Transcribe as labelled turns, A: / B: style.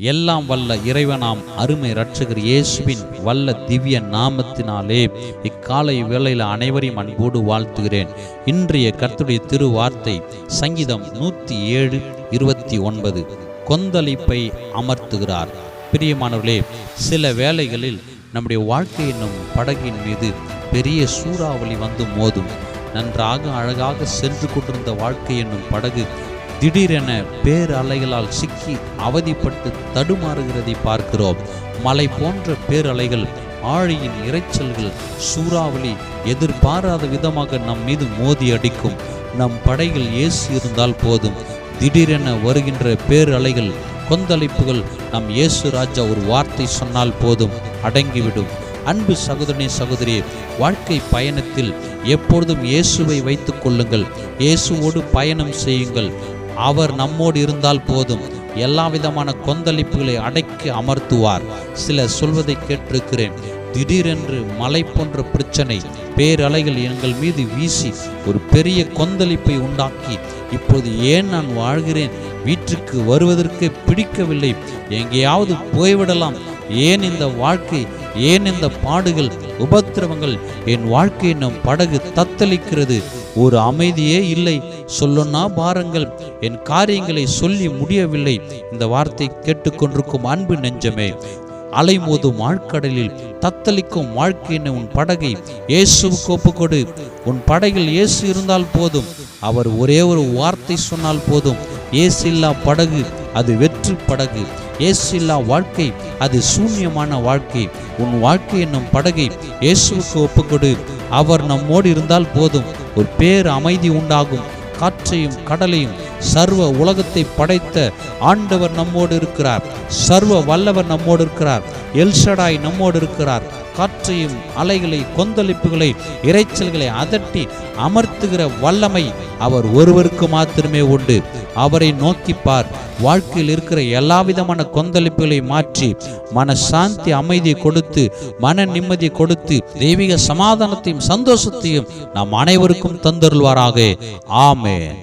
A: எல்லாம் வல்ல இறைவனாம் அருமை இரட்சகர் இயேசுவின் வல்ல திவ்ய நாமத்தினாலே இக்காலை வேளையில் அனைவரையும் அன்போடு வாழ்த்துகிறேன். இன்றைய கர்த்தருடைய திருவார்த்தை சங்கீதம் 107:29. கொந்தளிப்பை அமர்த்துகிறார். பிரியமானவர்களே, சில வேளைகளில் நம்முடைய வாழ்க்கை என்னும் படகின் மீது பெரிய சூறாவளி வந்து மோதும். நன்றாக அழகாக சென்று கொண்டிருந்த வாழ்க்கை என்னும் படகு திடீரென பேரலைகளால் சிக்கி அவதிப்பட்டு தடுமாறுகிறதை பார்க்கிறோம். மலை போன்ற பேரலைகள், ஆழியின் இரைச்சல்கள், சூறாவளி எதிர்பாராத விதமாக நம் மீது மோதி அடிக்கும். நம் படையில் இயேசு இருந்தால் போதும். திடீரென வருகின்ற பேரலைகள், கொந்தளிப்புகள் நம் இயேசு ராஜா ஒரு வார்த்தை சொன்னால் போதும் அடங்கிவிடும். அன்பு சகோதரனே, சகோதரியே, வாழ்க்கை பயணத்தில் எப்பொழுதும் இயேசுவை வைத்துக் கொள்ளுங்கள். இயேசுவோடு பயணம் செய்யுங்கள். அவர் நம்மோடு இருந்தால் போதும். எல்லா விதமான கொந்தளிப்புகளை அடக்கி அமர்த்துவார். சிலர் சொல்வதை கேட்டிருக்கிறேன். திடீரென்று மலை போன்ற பிரச்சனை, பேரலைகள் எங்கள் மீது வீசி ஒரு பெரிய கொந்தளிப்பை உண்டாக்கி, இப்போது ஏன் நான் வாழ்கிறேன், வீட்டுக்கு வருவதற்கு பிடிக்கவில்லை, எங்கேயாவது போய்விடலாம், ஏன் இந்த வாழ்க்கை, ஏன் இந்த பாடுகள், உபத்திரவங்கள், என் வாழ்க்கை நம் படகு தத்தளிக்கிறது, ஒரு அமைதியே இல்லை, சொல்லுன்னா பாருங்கள், என் காரியங்களை சொல்லி முடியவில்லை. இந்த வார்த்தை கேட்டுக்கொண்டிருக்கும் அன்பு நெஞ்சமே, அலைமோதும் ஆழ்கடலில் தத்தளிக்கும் வாழ்க்கையின் உன் படகை இயேசுவுக்கு ஒப்புக்கொடு. உன் படகில் இயேசு இருந்தால் போதும். அவர் ஒரே ஒரு வார்த்தை சொன்னால் போதும். இயேசு இல்லா படகு அது வெற்று படகு. இயேசு இல்லா வாழ்க்கை அது சூன்யமான வாழ்க்கை. உன் வாழ்க்கை என்னும் படகை இயேசுவுக்கு ஒப்புக்கொடு. அவர் நம்மோடு இருந்தால் போதும். ஒரு பேர் அமைதி உண்டாகும். காற்றையும் கடலையும் சர்வ உலகத்தை படைத்த ஆண்டவர் நம்மோடு இருக்கிறார். சர்வ வல்லவர் நம்மோடு இருக்கிறார். எல்ஷடாய் நம்மோடு இருக்கிறார். காற்றையும் அலைகளை, கொந்தளிப்புகளை, இரைச்சல்களை அதட்டி அமர்த்துகிற வல்லமை அவர் ஒருவருக்கு மாத்திரமே உண்டு. அவரை நோக்கிப்பார். வாழ்க்கையில் இருக்கிற எல்லா விதமான கொந்தளிப்புகளை மாற்றி மனசாந்தி, அமைதியை கொடுத்து, மன நிம்மதியை கொடுத்து, தெய்வீக சமாதானத்தையும் சந்தோஷத்தையும் நாம் அனைவருக்கும் தந்தருள்வாராக. ஆமென்.